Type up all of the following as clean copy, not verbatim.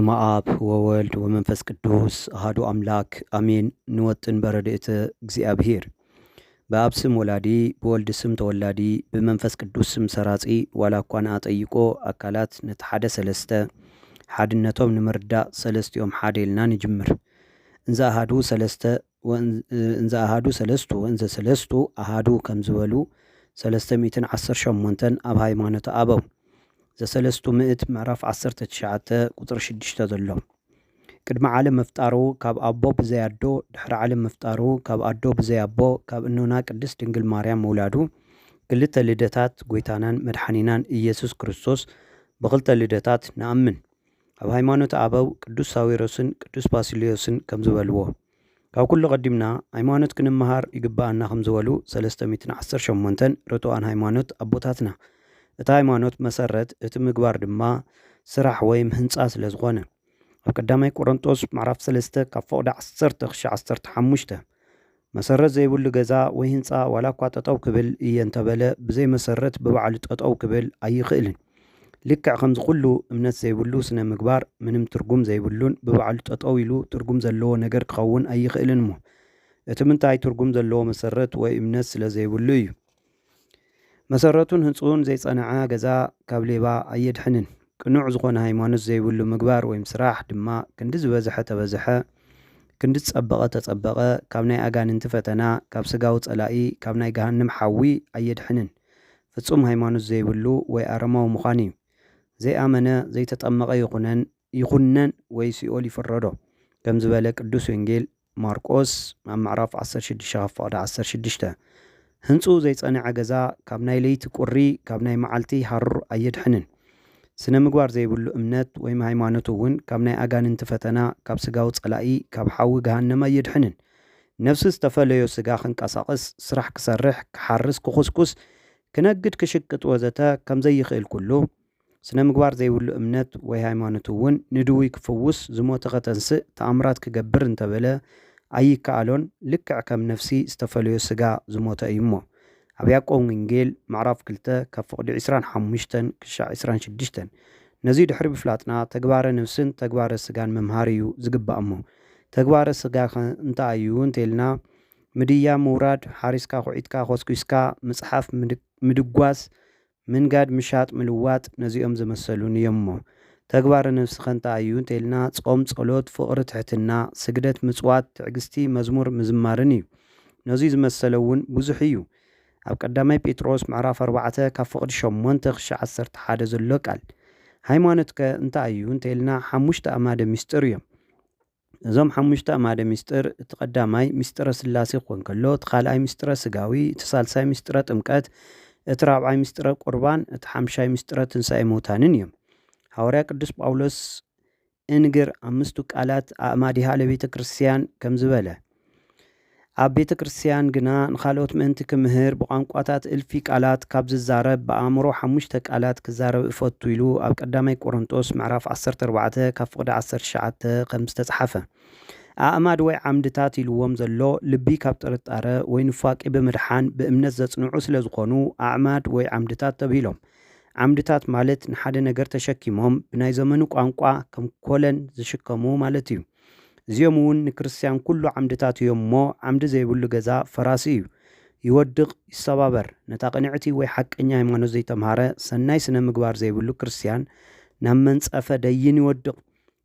በስመ አብ ወወልድ ወመንፈስ ቅዱስ አሐዱ አምላክ አሜን። ንወጥን በረድኤተ እግዚአብሔር። በአብ ስም ወላዲ በወልድ ስም ተወላዲ በመንፈስ ቅዱስ ስም ሰራጺ ዋላኳን አጠይቆ አካላት ነተሓደ ሰለስተ ሓድነቶም ንምርዳእ ሰለስቲኦም ሓደ ኢልና ንጅምር። እንዘ አሃዱ ሰለስቱ ወእንዘ ሰለስቱ አሃዱ ከም ዝበሉ 318 ኣብ ሃይማኖት አበው ዘሰለስቱ ምእት ምዕራፍ 19 ቁጥር 6 ዘሎ ቅድመ ዓለም መፍጣሩ ካብ አቦ ብዘያዶ ድሕሪ ዓለም መፍጣሩ ካብ አዶ ብዘያቦ ካብ እኖና ቅድስት ድንግል ማርያም መውላዱ ክልተ ልደታት ጎይታናን መድሓኒናን ኢየሱስ ክርስቶስ ብክልተ ልደታት ንኣምን። ኣብ ሃይማኖት አበው ቅዱስ ሳዊሮስን ቅዱስ ባሲልዮስን ከም ዝበልዎ ካብ ኩሉ ቀዲምና ሃይማኖት ክንመሃር ይግባአና ከም ዝበሉ 318 ርቱዓን ሃይማኖት ኣቦታትና እቲ ሃይማኖት መሰረት እቲ ምግባር ድማ ስራሕ ወይም ህንፃ ስለ ዝኾነ ኣብ ቀዳማይ ቆሮንቶስ ምዕራፍ 3 ካብ ፈቅዲ 10-15 መሰረት ዘይብሉ ገዛ ወይ ህንፃ ዋላ እኳ ጠጠው ክብል እየ እንተበለ ብዘይ መሰረት ብባዕሉ ጠጠው ክብል ኣይኽእልን። ልክዕ ከምዚ ኩሉ እምነት ዘይብሉ ስነ ምግባር ምንም ትርጉም ዘይብሉን ብባዕሉ ጠጠው ኢሉ ትርጉም ዘለዎ ነገር ክኸውን ኣይኽእልን እሞ እቲ ምንታይ ትርጉም ዘለዎ መሰረት ወይ እምነት ስለ ዘይብሉ እዩ። መሰረቱን ህንፁን ዘይጸንዐ ገዛ ካብ ሌባ ኣየድሕንን። ቅኑዕ ዝኾነ ሃይማኖት ዘይብሉ ምግባር ወይም ስራሕ ድማ ክንዲ ዝበዝሐ ተበዝሐ ክንዲ ዝጸበቐ ተጸበቐ ካብ ናይ ኣጋንንቲ ፈተና ካብ ስጋዊ ጸላኢ ካብ ናይ ገሃንም ሓዊ ኣየድሕንን። ፍጹም ሃይማኖት ዘይብሉ ወይ ኣረማዊ ምዃን እዩ። ዘይኣመነ ዘይተጠመቐ ይኹነን ወይ ሲኦል ይፍረዶ ከም ዝበለ ቅዱስ ወንጌል ማርቆስ ኣብ ምዕራፍ 16 ህንፁ ዘይጸንዐ ገዛ ካብ ናይ ለይቲ ቁሪ ካብ ናይ መዓልቲ ሓሩር ኣየድሕንን። ስነ ምግባር ዘይብሉ እምነት ወይም ሃይማኖት እውን ካብ ናይ ኣጋንንቲ ፈተና ካብ ስጋዊ ጸላኢ ካብ ሓዊ ገሃነም ኣየድሕንን። ነፍሲ ዝተፈለዮ ስጋ ክንቀሳቐስ ስራሕ ክሰርሕ ክሓርስ ክኹስኩስ ክነግድ ክሽቅጥ ወዘተ ከም ዘይኽእል ኩሉ ስነ ምግባር ዘይብሉ እምነት ወይ ሃይማኖት እውን ንድውይ ክፍውስ ዝሞተ ከተንስእ ተኣምራት ክገብር እንተበለ ኣይከኣሎን። ልክዕ ከም ነፍሲ ዝተፈለዮ ስጋ ዝሞተ እዩ እሞ ኣብ ያዕቆብ ወንጌል ምዕራፍ 2 ካብ ፈቅዲ 25-26 ነዚ ድሕሪ ብፍላጥና ተግባረ ነፍስን ተግባረ ስጋን መምሃር እዩ ዝግባእ እሞ ተግባረ ስጋ እንታይ እዩ እንተልና ምድያ ምውራድ ሓሪስካ ኩዒትካ ኮስኩስካ መጽሓፍ ምድጓስ ምንጋድ ምሻጥ ምልዋጥ ነዚኦም ዝመሰሉን እዮም እሞ ተግባረ ነፍሲ እንታይ እዩ እንተልና ጾም ጸሎት ፍቅሪ ትሕትና ስግደት ምጽዋት ትዕግስቲ መዝሙር ምዝማርን እዩ። ነዚ ዝመሰለ እውን ብዙሕ እዩ። ኣብ ቀዳማይ ጴጥሮስ ምዕራፍ 4 ካብ ፈቅዲ 8-11 ዘሎ ቃል ሃይማኖት ከ እንታይ እዩ እንተልና 5 ኣማደ ምስጢር እዮም። እዞም 5 ኣማደ ምስጢር እቲ ቀዳማይ ምስጢረ ስላሴ ክኾን ከሎ እቲ ካልኣይ ምስጢረ ስጋዊ እቲ ሳልሳይ ምስጢረ ጥምቀት እቲ ራብዓይ ምስጢረ ቁርባን እቲ ሓምሻይ ምስጢረ ትንሣኤ ሙታንን እዮም። ሐዋርያ ቅዱስ ጳውሎስ እንግር 5 ቃላት ኣእማዲሃ ለቤተ ክርስቲያን ከም ዝበለ ኣብ ቤተ ክርስቲያን ግና ንኻልኦት ምእንቲ ክምህር ብቋንቋታት እልፊ ቃላት ካብ ዝዛረብ ብኣእምሮ 5 ቃላት ክዛረብ እፈቱ ኢሉ ኣብ ቀዳማይ ቆሮንቶስ ምዕራፍ 14 ካብ ፈቅዲ 19 ከም ዝተጻሓፈ ኣእማድ ወይ ዓምድታት ኢልዎም ዘሎ ልቢ ካብ ጥርጣረ ወይ ንፋቂ ብምድሓን ብእምነት ዘጽንዑ ስለ ዝኾኑ ኣዕማድ ወይ ዓምድታት ተባሂሎም። ዓምድታት ማለት ንሓደ ነገር ተሸኪሞም ብናይ ዘመኑ ቋንቋ ከም ኮለን ዝሽከሙ ማለት እዩ። እዚኦም እውን ንክርስቲያን ኩሉ ዓምድታት እዮም እሞ ዓምዲ ዘይብሉ ገዛ ፈራሲ እዩ፣ ይወድቕ ይሰባበር። ነታ ቅንዕቲ ወይ ሓቀኛ ሃይማኖት ዘይተምሃረ ሰናይ ስነ ምግባር ዘይብሉ ክርስቲያን ናብ መንጸፈ ደይን ይወድቕ።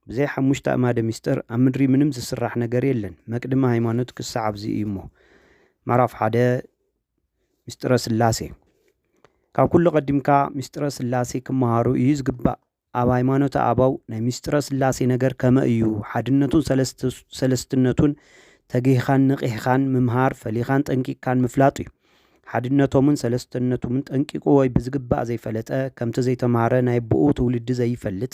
ብዘይ 5 ኣእማደ ምስጢር ኣብ ምድሪ ምንም ዝስራሕ ነገር የለን። መቅድመ ሃይማኖት ክሳዕ ኣብዚ እዩ እሞ ምዕራፍ 1 ምስጢረ ስላሴ ካብ ኩሉ ቀዲምካ ምስጢረ ስላሴ ክመሃሩ እዩ ዝግባእ። ኣብ ሃይማኖት አበው ናይ ምስጢረ ስላሴ ነገር ከመ እዩ ሓድነቱን ሰለስትነቱን ተጊኻን ንቂሕኻን ምምሃር ፈሊኻን ጠንቂቅካን ምፍላጥ እዩ። ሓድነቶምን ሰለስትነቶምን ጠንቂቁ ወይ ብዝግባእ ዘይፈለጠ ከምቲ ዘይተምሃረ ናይ ብኡ ትውልዲ ዘይፈልጥ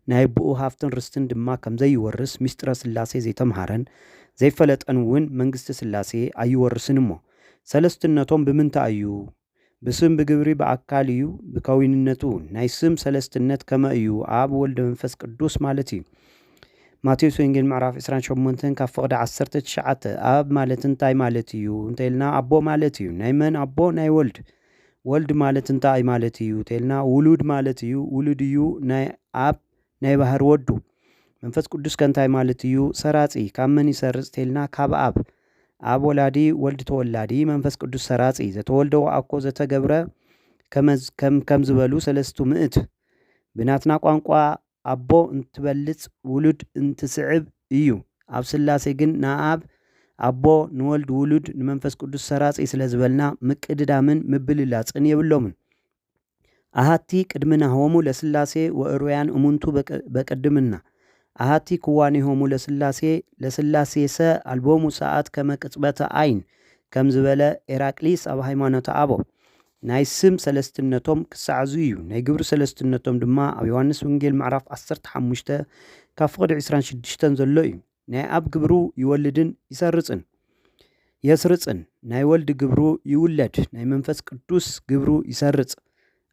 ናይ ብኡ ሃፍትን ርስትን ድማ ከም ዘይወርስ ምስጢረ ስላሴ ዘይተምሃረን ዘይፈለጠን እውን መንግስቲ ስላሴ ኣይወርስን እሞ ሰለስትነቶም ብምንታይ እዩ? ብስም ብግብሪ በአካል እዩ ብከዊንነቱ ናይ ስም ሰለስትነት ከመ እዩ ኣብ ወልደ መንፈስ ቅዱስ ማለት እዩ። ማቴዎስ ወንጌል ምዕራፍ 28 ካብ ፈቅዲ 19 ኣብ ማለት እንታይ ማለት እዩ እንተልና ኣቦ ማለት እዩ። ናይ መን ኣቦ? ናይ ወልድ። ወልድ ማለት እንታይ ማለት እዩ እንተልና ውሉድ ማለት እዩ። ውሉድ እዩ ናይ ኣብ ናይ ባህር ወዱ መንፈስ ቅዱስ ከንታይ ማለት እዩ ሰራጺ ካብ መን ይሰርጽ ተልና ካብ አብ ወላዲ ወልድ ተወላዲ መንፈስ ቅዱስ ሰራጺ ዘተወልደው አኮ ዘተገብረ ከም ዝበሉ ሰለስቱ ምእት ብናትና ቋንቋ አቦ እንትበልጽ ውሉድ እንትስዕብ እዩ ኣብ ስላሴ ግን ንአብ አቦ ንወልድ ውሉድ ንመንፈስ ቅዱስ ሰራጺ ስለ ዝበልና ምቅድዳምን ምብልላጽን የብሎምን አሃቲ ቅድምና ሆሙ ለስላሴ ወእሩያን እሙንቱ በቅድምና አሃቲ ክዋኔሆሙ ለስላሴ ሰ አልቦሙ ሰዓት ከመቅጽበተ አይን ከም ዝበለ ኤራቅሊስ ኣብ ሃይማኖተ አቦ ናይ ስም ሰለስትነቶም ክሳዕዙ እዩ ናይ ግብሪ ሰለስትነቶም ድማ ኣብ ዮሐንስ ወንጌል ምዕራፍ 15 ካብ ፍቅዲ 26 ዘሎ እዩ ናይ አብ ግብሩ ይወልድን ይስርጽን ናይ ወልድ ግብሩ ይውለድ ናይ መንፈስ ቅዱስ ግብሩ ይሰርጽ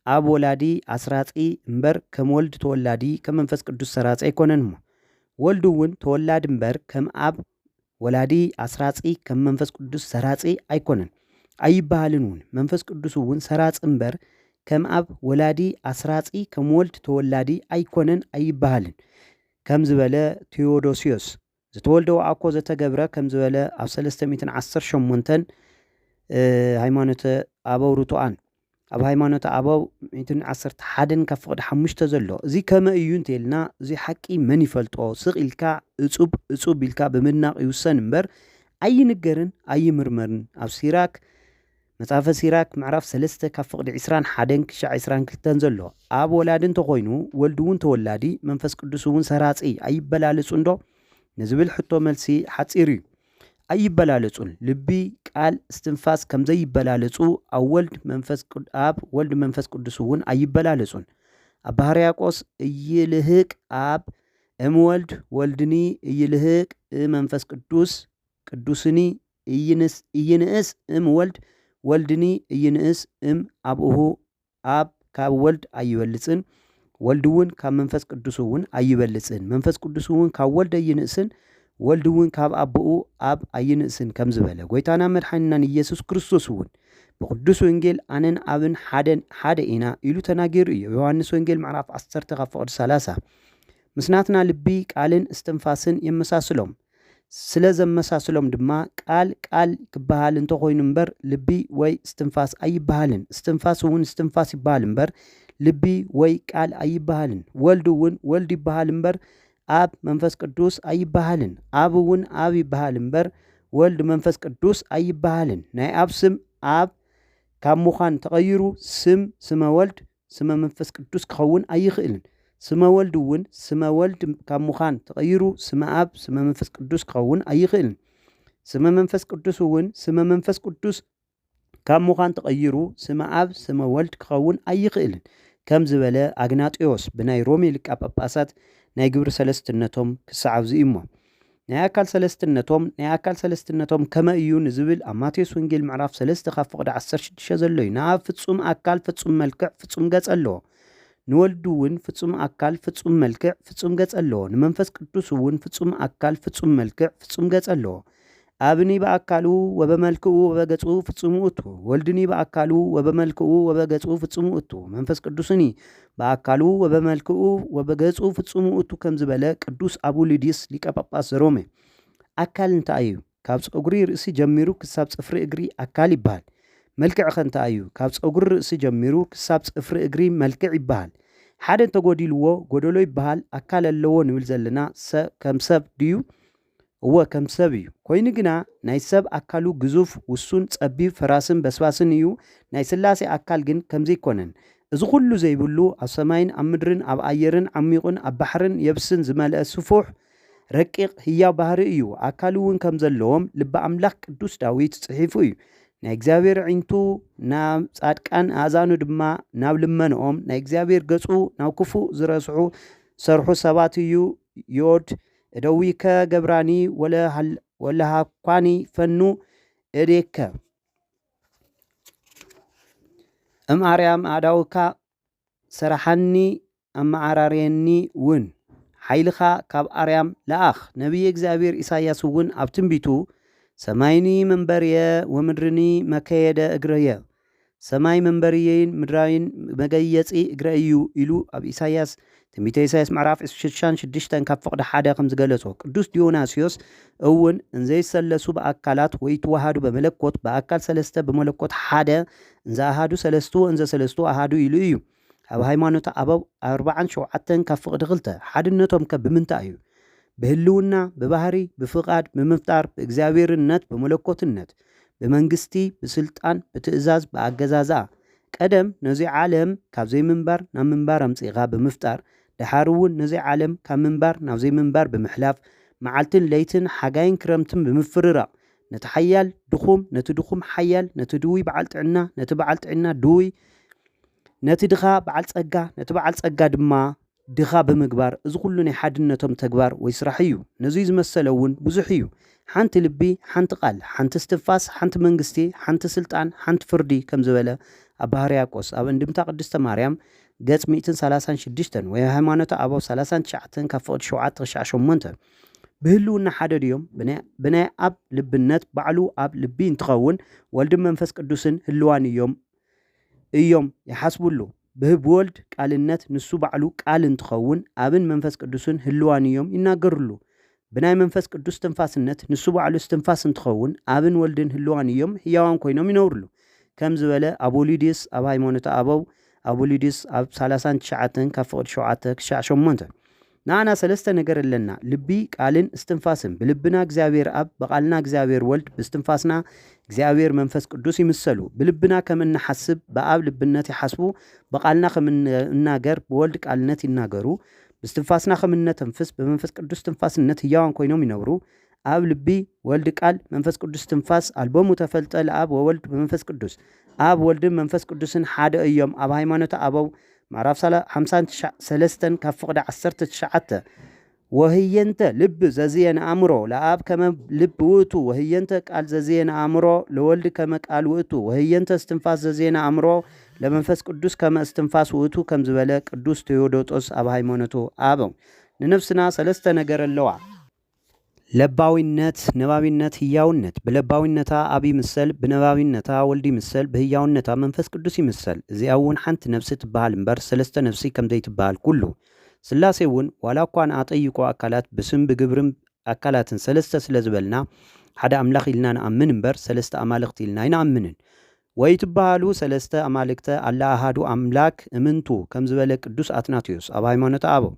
አብ ወላዲ አስራጺ እምበር ከም ወልድ ተወላዲ ከም መንፈስ ቅዱስ ሰራጺ አይኮነን ወልድ እውን ተወላድ እምበር ከም አብ ወላዲ አስራጺ ከም መንፈስ ቅዱስ ሰራጺ አይኮነን አይባሃልን እውን መንፈስ ቅዱስ እውን ሰራጽ እምበር ከም አብ ወላዲ አስራጺ ከም ወልድ ተወላዲ አይኮነን አይባሃልን ከም ዝበለ ቴዎዶሲዮስ ዝተወልደው አኮ ዘተገብረ ከም ዝበለ ኣብ 318 ሃይማኖተ አበው ርቱዓን ኣብ ሃይማኖተ አበው 111 ካብ ፍቅዲ 5 ዘሎ እዚ ከመ እዩ እንተልና እዚ ሓቂ መን ይፈልጦ ስቂልካ እጹብ ኢልካ ብምናቕ ይውሰን እምበር ኣይንገርን ኣይምርመርን ኣብ ሲራክ መጽሓፈ ሲራክ ምዕራፍ 3 ካብ ፍቅዲ 21 ክሻዕ 22 ዘሎ ኣብ ወላድን ተኮይኑ ወልድ እውን ተወላዲ መንፈስ ቅዱስ እውን ሰራጺ ኣይበላለጹ እንዶ ንዝብል ሕቶ መልሲ ሓጺር እዩ ኣይበላለጹን ልቢ ቃል እስትንፋስ ከም ዘይበላለጹ ኣብ ወልድ መንፈስ ቅዱስ እውን ኣይበላለጹን ኣብ ባህርያቆስ እይልህቅ ኣብ ወልድ ወልድኒ እይልህቅ መንፈስ ቅዱስኒ እይንእስ ወልድ ወልድኒ እይንእስ አብኡሁ አብ ካብ ወልድ ኣይበልጽን ወልድ እውን ካብ መንፈስ ቅዱስ እውን ኣይበልጽን መንፈስ ቅዱስ እውን ካብ ወልድ ኣይንእስን ወልድ እውን ካብ አብኡ አብ ኣይንእስን ከም ዝበለ ጎይታና መድሓኒናን ኢየሱስ ክርስቶስ እውን ብቅዱስ ወንጌል አነን አብን ሓደ ኢና ኢሉ ተናገሩ እዩ ዮሐንስ ወንጌል ምዕራፍ 10 ካብ ፍቅዲ 30 ምስናትና ልቢ ቃልን እስትንፋስን የመሳስሎም ስለ ዘመሳስሎም ድማ ቃል ክበሃል እንተኮይኑ እምበር ልቢ ወይ እስትንፋስ ኣይበሃልን እስትንፋስ እውን እስትንፋስ ይበሃል እምበር ልቢ ወይ ቃል ኣይበሃልን ወልድ እውን ወልድ ይበሃል እምበር አብ መንፈስ ቅዱስ ኣይበሃልን አብ እውን አብ ይበሃል እምበር ወልድ መንፈስ ቅዱስ ኣይበሃልን ናይ አብ ስም አብ ካብ ምዃን ተቐይሩ ስመ ወልድ ስመ መንፈስ ቅዱስ ክኸውን ኣይኽእልን ስመ ወልድ እውን ስመ ወልድ ካብ ምዃን ተቐይሩ ስመ አብ ስመ መንፈስ ቅዱስ ክኸውን ኣይኽእልን ስመ መንፈስ ቅዱስ እውን ስመ መንፈስ ቅዱስ ካብ ምዃን ተቐይሩ ስመ አብ ስመ ወልድ ክኸውን ኣይኽእልን ከም ዝበለ አግናጢዮስ ብናይ ሮሜ ሊቀ ጳጳሳት ናይ ግብሪ ሰለስትነቶም ክሰዓብዙ እሞ ናይ አካል ሰለስትነቶም ከመ እዩ ንዝብል ኣብ ማቴዎስ ወንጌል ምዕራፍ 3 ካብ ፍቅዲ 16 ዘሎ እዩ ንአብ ፍጹም አካል ፍጹም መልክዕ ፍጹም ገጽ ኣለዎ ንወልዱ እውን ፍጹም አካል ፍጹም መልክዕ ፍጹም ገጽ ኣለዎ ንመንፈስ ቅዱስ እውን ፍጹም አካል ፍጹም መልክዕ ፍጹም ገጽ ኣለዎ አብኒ በአካሉ ወበመልክኡ ወበገጹ ፍጹም ውእቱ ወልድኒ በአካሉ ወበመልክኡ ወበገጹ ፍጹም ውእቱ መንፈስ ቅዱስኒ በአካሉ ወበመልክኡ ወበገጹ ፍጹም ውእቱ ከም ዝበለ ቅዱስ አቡሊዲስ ሊቀ ጳጳስ ዘሮሜ አካል እንታይ እዩ ካብ ፀጉሪ ርእሲ ጀሚሩ ክሳብ ጽፍሪ እግሪ አካል ይበሃል መልክዕ እንታይ እዩ ካብ ፀጉሪ ርእሲ ጀሚሩ ክሳብ ጽፍሪ እግሪ መልክዕ ይበሃል ሓደ ተጎዲልዎ ጎደሎ ይበሃል አካል ኣለዎ ንብል ዘለና ከም ሰብ ድዩ እወ ከም ሰብ እዩ ኮይኑ ግና ናይ ሰብ አካሉ ግዙፍ ውሱን ጸቢብ ፈራስን በስባስን እዩ ናይ ስላሴ አካል ግን ከምዚ ይኮነን እዚ ኩሉ ዘይብሉ ኣብ ሰማይን ኣብ ምድርን ኣብ ኣየርን ዓሚቁን ኣብ ባሕርን የብስን ዝመልአ ስፉሕ ረቂቕ ህያው ባህሪ እዩ አካሉ እውን ከም ዘለዎም ልበ አምላክ ቅዱስ ዳዊት ጽሒፉ እዩ ናይ እግዚአብሔር ዒንቱ ናብ ጻድቃን ኣዛኑ ድማ ናብ ልመንኦም ናይ እግዚአብሔር ገጹ ናብ ክፉእ ዝረስዑ ሰርሑ ሰባት እዩ ዮድ እደዊከ ገብራኒ ወለሃኳኒ ፈኑ እዴከ አርያም አዳውካ ሰራሐኒ አማዓራርየኒ እውን ሓይልኻ ካብ አርያም ለኣኽ ነቢይ እግዚአብሔር ኢሳያስ እውን ኣብ ትንቢቱ ሰማይኒ መንበርየ ወምድርኒ መከየደ እግርየ ሰማይ መንበሪየን ምድራዊን መገየጺ እግረ እዩ ኢሉ ኣብ ኢሳይያስ ትንቢተ ኢሳይያስ ምዕራፍ 66 ካብ ፍቕዲ 1 ከም ዝገለጾ ቅዱስ ዲዮናስዮስ እውን እንዘይሰለሱ በአካላት ወይ ተዋሃዱ በመለኮት በአካል ሰለስተ በመለኮት ሓደ እንዘ አሃዱ ሰለስቱ እንዘ ሰለስቱ አሃዱ ኢሉ እዩ። ኣብ ሃይማኖት አበው 47 ካብ ፍቕዲ 2 ሓድነቶም ከምንታይ እዩ? በህልውና በባህሪ በፍቃድ በመፍጣር በእግዚአብሔርነት በመለኮትነት በመንግስቲ በስልጣን በትእዛዝ በአገዛዛ ቀደም ነዚ ዓለም ካብ ዘይምንባር ናብ ምንባር አምጽኢኻ በመፍጣር ድሓርውን ነዚ ዓለም ካብ ምንባር ናብ ዘይምንባር በመሕላፍ መዓልትን ለይትን ሓጋይን ክረምትን በመፍርራቕ ነቲ ሓያል ድኹም ነቲ ድኹም ሓያል ነቲ ድውይ በዓል ጥዕና ነቲ በዓል ጥዕና ድውይ ነቲ ድኻ በዓል ጸጋ ነቲ በዓል ጸጋ ድማ ድኻ በምግባር እዚ ኩሉ ናይ ሓድነቶም ተግባር ወይ ስራሕ እዩ። ነዚ ዝመሰለ እውን ብዙሕ እዩ። ሓንቲ ልቢ ሓንቲ ቃል ሓንቲ እስትንፋስ ሓንቲ መንግስቲ ሓንቲ ስልጣን ሓንቲ ፍርዲ ከም ዝበለ ኣብ ሕርያቆስ ኣብ እንድምታ ቅድስተ ማርያም ገጽ 136 ወይ ሃይማኖት አበው 39 ካብ ፍቕዲ 7-8 በህልውና ሓደ ድዮም ብናይ ኣብ ልብነት ባዕሉ ኣብ ልቢ እንትኸውን ወልድ መንፈስ ቅዱስን ህልዋን እዮም ይሓስቡሉ። ብወልድ ቃልነት ንሱ ባዕሉ ቃል እንትኸውን ኣብን መንፈስ ቅዱስን ህልዋን እዮም ይናገሩሉ። ብናይ መንፈስ ቅዱስ ትንፋስነት ንሱ ባዕሉ እስትንፋስ እንትኸውን ኣብን ወልድን ህልዋን እዮም ህያዋን ኮይኖም ይነብሩሉ። ከም ዝበለ አቦሊዲስ ኣብ ሃይማኖት አበው አቦሊዲስ ኣብ 39 ካብ ፍቕዲ 7-8 ንኣና ሰለስተ ነገር ኣለና ልቢ ቃልን እስትንፋስን ብልብና እግዚአብሔር ኣብ በቃልና እግዚአብሔር ወልድ በስትንፋስና እግዚአብሔር መንፈስ ቅዱስ ይምሰሉ። ብልብና ከም እንሐስብ በአብ ልብነት ይሐስቡ በቃልና ከም እንናገር በወልድ ቃልነት ይናገሩ በስትንፋስና ከም እንተንፍስ በመንፈስ ቅዱስ ትንፋስነት ህያዋን ኮይኖም ይነብሩ። ኣብ ልቢ ወልድ ቃል መንፈስ ቅዱስ ትንፋስ አልቦሙ ተፈልጠ ለአብ ወወልድ በመንፈስ ቅዱስ ኣብ ወልድን መንፈስ ቅዱስን ሓደ እዮም። ኣብ ሃይማኖት አበው ምዕራፍ 53 ካብ ፍቕዲ 19 ወህየንተ ልብ ዘዝየን አእምሮ ለአብ ከመ ልብ ውእቱ ወህየንተ ቃል ዘዝየን አእምሮ ለወልድ ከመ ቃል ውእቱ ወህየንተ እስትንፋስ ዘዝየን አእምሮ ለመንፈስ ቅዱስ ከመ እስትንፋስ ውእቱ ከም ዝበለ ቅዱስ ቴዎዶጦስ ኣብ ሃይማኖቱ አበው። ንነፍስና ሰለስተ ነገር ኣለዋ ለባዊነት ነባቢነት ህያውነት። በለባዊነታ አብ ይምሰል በነባቢነታ ወልድ ይምሰል በህያውነታ መንፈስ ቅዱስ ይምሰል። እዚኣ እውን ሓንቲ ነፍሲ ትበሃል እምበር ሰለስተ ነፍሲ ከም ዘይትበሃል ኩሉ ስላሴ እውን ዋላ እኳ ንኣጠይቆ አካላት ብስም ብግብርን አካላትን ሰለስተ ስለ ዝበልና ሓደ አምላኽ ኢልና ንኣምን እምበር ሰለስተ አማልክቲ ኢልና ይንኣምንን። ወይ ትበሃሉ ሰለስተ አማልክተ አላ አሃዱ አምላክ እምንቱ ከም ዝበለ ቅዱስ አትናቴዎስ ኣብ ሃይማኖት አበው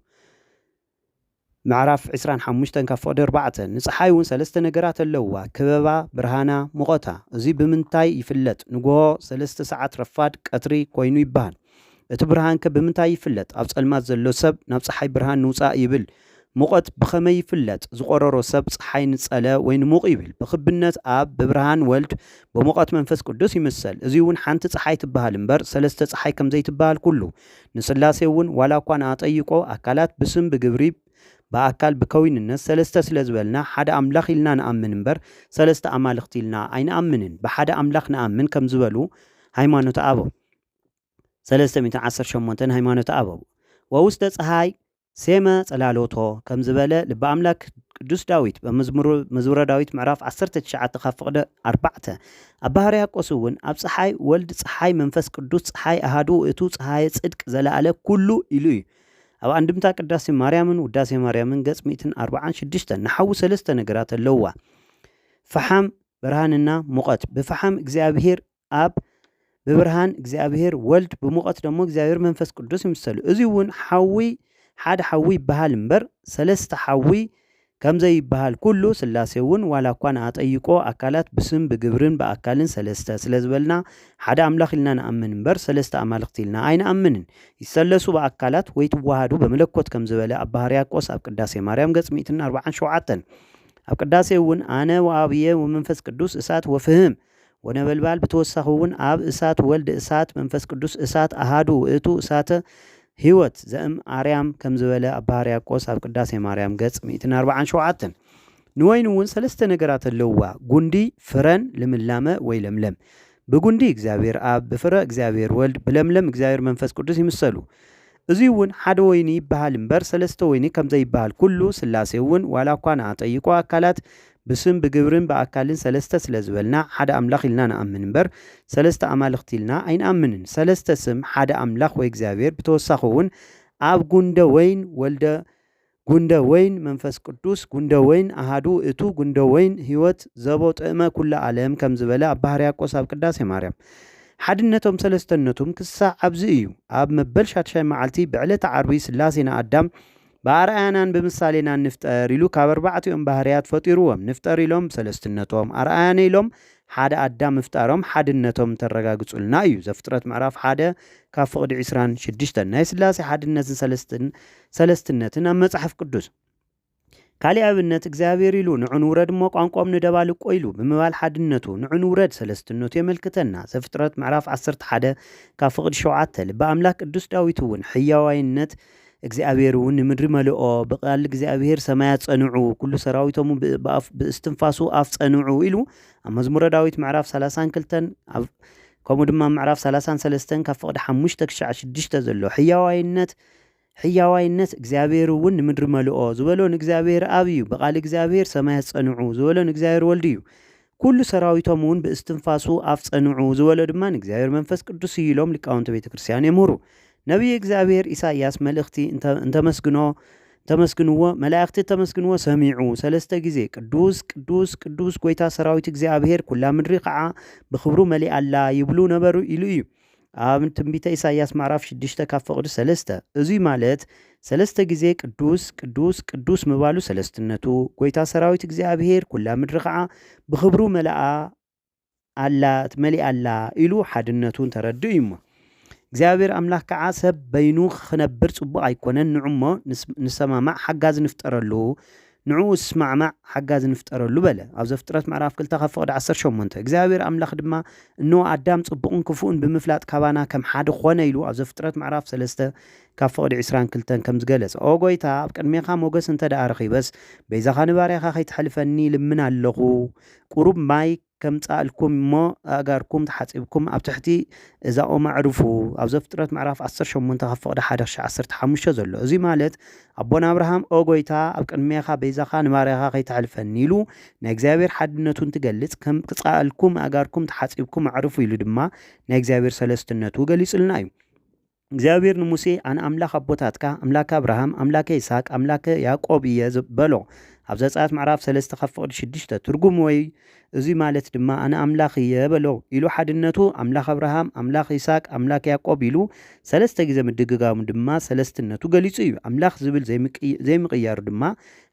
ምዕራፍ 25 ካብ ፍቕዲ 4 ንፀሓይ እውን ሰለስተ ነገራት ኣለውዋ ክበባ ብርሃና ሙቐታ። እዚ ብምንታይ ይፍለጥ? ንጎሆ 3 ሰዓት ረፋድ ቀትሪ ኮይኑ ይበሃል። እቲ ብርሃን ብምንታይ ይፍለጥ? ኣብ ጸልማት ዘሎ ሰብ ናብ ፀሓይ ብርሃን ንውፃእ ይብል። ሙቐት ብኸመይ ይፍለጥ? ዝቆረሮ ሰብ ፀሓይ ንጸለ ወይ ንሙቕ ይብል። ብክብነት ኣብ ብብርሃን ወልድ በሙቐት መንፈስ ቅዱስ ይምሰል። እዚ እውን ሓንቲ ፀሓይ ትበሃል እምበር ሰለስተ ፀሓይ ከም ዘይትበሃል ኩሉ ንስላሴ እውን ዋላ እኳ ንኣጠይቆ አካላት ብስም ብግብሪ በአካል በከዊንነት ሰለስተ ስለ ዝበልና ሓደ አምላኽ ኢልና ንኣምን እምበር ሰለስተ አማልክቲ ኢልና ኣይንኣምንን። በሓደ አምላኽ ንኣምን ከም ዝበሉ ሃይማኖት አበው 318 ሃይማኖት አበው። ወውስተ ፀሓይ ሴመ ጸላሎቶ ከም ዝበለ ልበ አምላክ ቅዱስ ዳዊት በመዝሙረ ዳዊት ምዕራፍ 19 ካብ ፍቕዲ 4 ኣብ ሕርያቆስ እውን ኣብ ፀሓይ ወልድ ፀሓይ መንፈስ ቅዱስ ፀሓይ አሃዱ እቱ ፀሓይ ጽድቅ ዘለኣለ ኩሉ ኢሉ እዩ። ኣብ አንድምታ ቅዳሴ ማርያምን ውዳሴ ማርያምን ገጽ 146 ንሓዊ ሰለስተ ነገራት ኣለውዋ ፈሓም ብርሃንና ሙቐት። ብፈሓም እግዚአብሔር ኣብ ብብርሃን እግዚአብሔር ወልድ ብሙቐት ደሞ እግዚአብሔር መንፈስ ቅዱስ ይምሰሉ። እዚ እውን ሓዊ ሓደ ሓዊ ይበሃል እምበር ሰለስተ ሓዊ ከም ዘይበሃል ኩሉ ስላሴ እውን ዋላ እኳ ንኣጠይቆ አካላት ብስም ብግብርን በአካልን ሰለስተ ስለ ዝበልና ሓደ አምላኽ ኢልና ንኣምን እምበር ሰለስተ አማልክቲ ኢልና ኣይንኣምንን። ይሰለሱ በአካላት ወይ ትዋሃዱ በመለኮት ከም ዝበለ ኣብ ሕርያቆስ ኣብ ቅዳሴ ማርያም ገጽ 147 ኣብ ቅዳሴ እውን አነ ወአብየ ወመንፈስ ቅዱስ እሳት ወፍህም ወነበልባል ብተወሳኺ እውን ኣብ እሳት ወልድ እሳት መንፈስ ቅዱስ እሳት አሃዱ ውእቱ እሳተ ህይወት ዘእም አርያም ከም ዝበለ ኣብ ሕርያቆስ ኣብ ቅዳሴ ማርያም ገጽ 147 ንወይኑ እውን ሰለስተ ነገራት ኣለውዋ ጉንዲ ፍረን ልምላመ ወይ ለምለም። ብጉንዲ እግዚአብሔር ኣብ ብፍረ እግዚአብሔር ወልድ ብለምለም እግዚአብሔር መንፈስ ቅዱስ ይምሰሉ። እዚ እውን ሓደ ወይኒ ይበሃል እምበር ሰለስተ ወይኒ ከም ዘይበሃል ኩሉ ስላሴ እውን ዋላ እኳ ንኣጠይቆ አካላት ብስም ብግብርን በአካልን ሰለስተ ስለዝበልና ሓደ አምላኽ ኢልና ንኣምን እምበር ሰለስተ አማልኽቲ ኢልና ኣይንኣምንን። ሰለስተ ስም ሓደ አምላኽ ወይ እግዚአብሔር ብተወሳኺ እውን ኣብ ጉንደ ወይን ወልደ ጉንደ ወይን መንፈስ ቅዱስ ጉንደ ወይን አሃዱ እቱ ጉንደ ወይን ህይወት ዘቦ ጥዕመ ኩላ ዓለም ከም ዝበለ ኣብ ባህርያቆስ ኣብ ቅዳሴ ማርያም ሓድነቶም ሰለስተነቱም ክሳዕ ኣብዚ እዩ። ኣብ መበል 6 መዓልቲ ብዕለተ ዓርቢ ስላሴና ኣዳም በአርአያናን ብምሳሌና ንፍጠር ኢሉ ካብ ኣርባዕቲኦም ባህርያት ፈጢሩዎም ንፍጠር ኢሎም ሰለስትነቶም ኣርአያና ኢሎም ሓደ ኣዳም ምፍጣሮም ሓድነቶም ተረጋግጹልና እዩ። ዘፍጥረት ምዕራፍ 1 ካብ ፍቕዲ 26 ናይ ስላሴ ሓድነትን ሰለስትነትን ኣብ መጽሓፍ ቅዱስ ካሊእ ኣብነት እግዚአብሔር ኢሉ ንዑን ውረድ እሞ ቋንቋም ንደባልቆ ኢሉ ብምባል ሓድነቱ ንዑን ውረድ ሰለስትነቱ የመልክተና። ዘፍጥረት ምዕራፍ 11 ካብ ፍቕዲ 7 ልበ ኣምላክ ቅዱስ ዳዊት እውን ሕያዋይነት እግዚአብሔር እውን ንምድሪ መልኦ ብቃል እግዚአብሔር ሰማያት ጸንዑ ኩሉ ሰራዊቶሙ ብእስትንፋሱ አፍ ጸንዑ ኢሉ ኣብ መዝሙረ ዳዊት ምዕራፍ 32 ከምኡ ድማ ምዕራፍ 33 ካብ ፍቕዲ 5 ክሳብ 6 ዘሎ ሕያዋይነት እግዚአብሔር እውን ንምድሪ መልኦ ዝበሎ ንእግዚአብሔር ኣብ እዩ ብቃል እግዚአብሔር ሰማያት ጸንዑ ዝበሎ ንእግዚአብሔር ወልዲ እዩ ኩሉ ሰራዊቶም እውን ብእስትንፋሱ አፍ ጸንዑ ዝበሎ ድማ ንእግዚአብሔር መንፈስ ቅዱስ እዩ ኢሎም ሊቃውንተ ቤተክርስቲያን የምህሩ። ነቢይ እግዚአብሔር ኢሳይያስ መልእኽቲ እንተመስግንዎ መላእክቲ ተመስግንዎ ሰሚዑ ሰለስተ ጊዜ ቅዱስ ቅዱስ ቅዱስ ጎይታ ሰራዊት እግዚአብሔር ኩላ ምድሪ ከዓ ብክብሩ መሊአላ ይብሉ ነበሩ ኢሉ እዩ። ኣብ ትንቢተ ኢሳይያስ ምዕራፍ 6 ካብ ፍቕዲ 3 እዙይ ማለት ሰለስተ ጊዜ ቅዱስ ቅዱስ ቅዱስ ምባሉ ሰለስትነቱ ጎይታ ሰራዊት እግዚአብሔር ኩላ ምድሪ ከዓ ብክብሩ መሊአላ ኢሉ ሓድነቱን ተረድኡ እዩ። እግዚአብሔር አምላክ ከዓ ሰብ በይኑ ክነብር ጽቡቕ ኣይኮነን ንዑሞ ንሰማማዕ ሓጋዝ ንፍጠረሉ ንዑ ስማዕማዕ ሓጋዝ ንፍጠረሉ በለ ኣብ ዘፍጥረት ምዕራፍ 2 ካብ ፍቕዲ 18 እግዚአብሔር አምላክ ድማ እንሆ ኣዳም ጽቡቕን ክፉእን ብምፍላጥ ካባና ከም ሓደ ኾነ ኢሉ ኣብ ዘፍጥረት ምዕራፍ 3 ካብ ፍቕዲ 22 ከም ዝገለጸ ኦ ጎይታ ኣብ ቅድሜኻ ሞገስ እንተደኣ ረኺበስ በይዛኻ ንባርያኻ ከይትሕልፈኒ ልምን ኣለኹ ቁሩብ ማይ ከም ጻልኩም እሞ ኣጋርኩም ተሓጺብኩም ኣብ ትሕቲ እዛ ኦም ኣዕርፉ ኣብ ዘፍጥረት ምዕራፍ 18 ካብ ፍቕዲ 1-15 ዘሎ እዙይ ማለት ኣቦና አብርሃም ኦ ጎይታ ኣብ ቅድሜኻ በይዛኻ ንባርያኻ ከይትሕልፈኒ ኢሉ ናይ እግዚአብሔር ሓድነቱን ትገልጽ ከም ጻልኩም ኣጋርኩም ተሓጺብኩም ኣዕርፉ ኢሉ ድማ ናይ እግዚአብሔር ሰለስትነቱ ገሊጹልና እዩ። እግዚአብሔር ንሙሴ ኣነ ኣምላኽ ኣቦታትካ ኣምላክ አብርሃም ኣምላክ ይስሐቅ ኣምላክ ያዕቆብ እየ ዝበሎ ኣብ ዘጸአት ምዕራፍ 3 ካብ ፍቕዲ 6 ትርጉም ወይ እዙይ ማለት ድማ ኣነ ኣምላኽ እየ በሎ ኢሉ ሓድነቱ ኣምላኽ አብርሃም ኣምላኽ ይስሐቅ ኣምላክ ያዕቆብ ኢሉ ሰለስተ ጊዜ ምድግጋሙ ድማ ሰለስትነቱ ገሊጹ እዩ። ኣምላኽ ዝብል ዘይምቅያሩ ድማ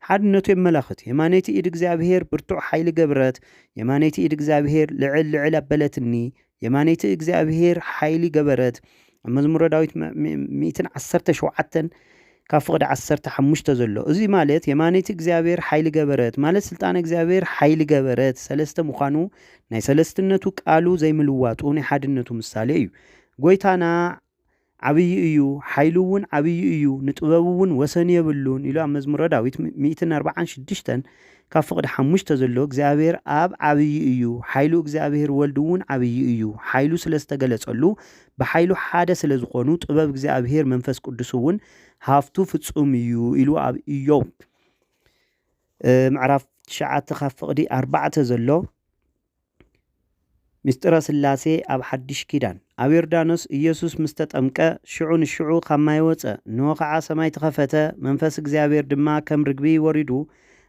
ሓድነቱ የመላኽት። የማነይቲ ኢድ እግዚአብሔር ብርቱዕ ሓይሊ ገብረት የማነይቲ ኢድ እግዚአብሔር ልዕል ኣበለትኒ የማነይቲ እግዚአብሔር ሓይሊ ገበረት መዝሙረ ዳዊት 117 ካብ ፍቕዲ 15 ዘሎ እዙይ ማለት የማነይቲ እግዚአብሔር ሓይሊ ገበረት ማለት ስልጣን እግዚአብሔር ሓይሊ ገበረት ሰለስተ ምዃኑ ናይ ሰለስትነቱ ቃሉ ዘይምልዋጡ ናይ ሓድነቱ ምሳሌ እዩ። ጎይታና ዓብይ እዩ ሓይሉ እውን ዓብይ እዩ ንጥበቡ እውን ወሰን የብሉን ኢሉ ኣብ መዝሙረ ዳዊት 146 ካብ ፍቕዲ 5 ዘሎ እግዚአብሔር ኣብ ዓብይ እዩ ሓይሉ እግዚአብሔር ወልድ እውን ዓብይ እዩ ሓይሉ ስለዝተገለጸሉ ብሓይሉ ሓደ ስለዝኾኑ ጥበብ እግዚአብሔር መንፈስ ቅዱስ እውን ሃፍቱ ፍጹም እዩ ኢሉ ኣብ ኢዮብ ምዕራፍ 9 ካብ ፍቕዲ 4 ዘሎ ምስጢረ ስላሴ ኣብ ሓድሽ ኪዳን ኣብ ዮርዳኖስ ኢየሱስ ምስ ተጠምቀ ሽዑ ንሽዑ ካብ ማይ ወፀ እንሆ ከዓ ሰማይ ተኸፈተ መንፈስ እግዚአብሔር ድማ ከም ርግቢ ወሪዱ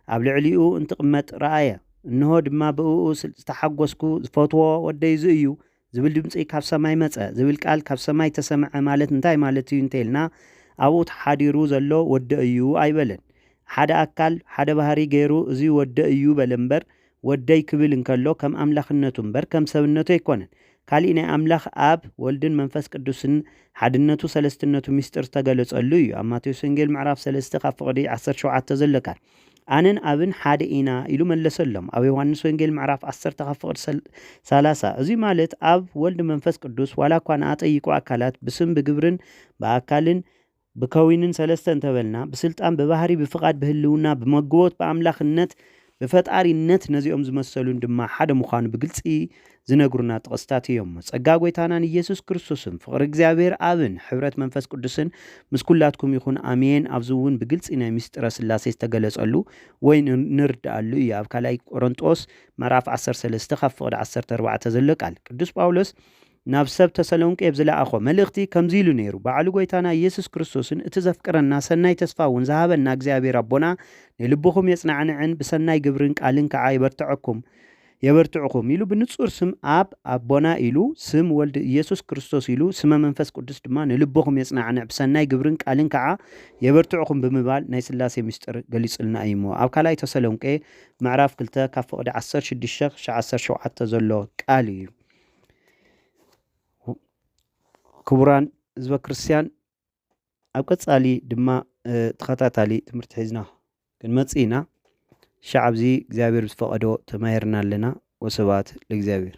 ኣብ ልዕሊኡ እንትቕመጥ ረአየ እንሆ ድማ ብእኡ ዝተሓጎስኩ ዝፈትዎ ወደይ እዚ እዩ ዝብል ድምፂ ካብ ሰማይ መፀ ዝብል ቃል ካብ ሰማይ ተሰምዐ ማለት እንታይ ማለት እዩ እንተይልና ኣብኡ ተሓዲሩ ዘሎ ወደ እዩ ኣይበለን ሓደ ኣካል ሓደ ባህሪ ገይሩ እዚ ወደ እዩ በለ እምበር ወደይ ክብል እንከሎ ከም ኣምላኽነቱ እምበር ከም ሰብነቱ ኣይኮነን። ካሊእ ናይ ኣምላኽ ኣብ ወልድን መንፈስ ቅዱስን ሓድነቱ ሰለስትነቱ ምስጢር ዝተገለጸሉ እዩ። ኣብ ማቴዎስ ወንጌል ምዕራፍ 3 ካብ ፍቕዲ 17 ዘለካል ኣነን ኣብን ሓደ ኢና ኢሉ መለሰሎም። ኣብ ዮሐንስ ወንጌል ምዕራፍ 10 ካብ ፍቕዲ 30 እዙይ ማለት ኣብ ወልድ መንፈስ ቅዱስ ዋላ እኳ ንኣጠይቁ ኣካላት ብስም ብግብርን ብኣካልን ብከዊንን ሰለስተ እንተበልና ብስልጣን ብባህሪ ብፍቃድ ብህልውና ብመግቦት ብኣምላኽነት ብፈጣሪነት ነዚኦም ዝመሰሉን ድማ ሓደ ምዃኑ ብግልፂ ዝነግሩና ጥቕስታት እዮም። ጸጋ ጎይታናን ኢየሱስ ክርስቶስን ፍቕሪ እግዚአብሔር አብን ሕብረት መንፈስ ቅዱስን ምስ ኩላትኩም ይኹን አሜን። ኣብዚ እውን ብግልፂ ናይ ምስጢረ ስላሴ ዝተገለጸሉ ወይ ንርዳኣሉ እዩ። ኣብ ካልኣይ ቆሮንጦስ ምዕራፍ 13 ካብ ፍቕዲ 14 ዘሎ ቃል ቅዱስ ጳውሎስ ናብ ሰብ ተሰሎንቄ ብዝለኣኾ መልእኽቲ ከምዚ ኢሉ ነይሩ። በዓሉ ጎይታና ኢየሱስ ክርስቶስን እቲ ዘፍቅረና ሰናይ ተስፋ እውን ዝሃበና እግዚአብሔር አቦና ንልብኹም የጽናዕንዕን ብሰናይ ግብርን ቃልን ከዓ የበርትዕኹም ኢሉ ብንጹር ስም አብ አቦና ኢሉ ስም ወልድ ኢየሱስ ክርስቶስ ኢሉ ስመ መንፈስ ቅዱስ ድማ ንልብኹም የጽናዕንዕ ብሰናይ ግብርን ቃልን ከዓ የበርትዕኹም ብምባል ናይ ስላሴ ምስጢር ገሊጹልና እዩ እሞ ኣብ ካልኣይ ተሰሎንቄ ምዕራፍ 2 ካብ ፍቕዲ 16-17 ዘሎ ቃል እዩ። ክቡራን ህዝበ ክርስቲያን ኣብ ቀጻሊ ድማ ተኸታታሊ ትምህርቲ ሒዝና ክንመጽእ ኢና። ሻዕብዚ እግዚኣብሔር ዝፈቐዶ ተማሂርና ኣለና። ወስብሐት ለእግዚአብሔር።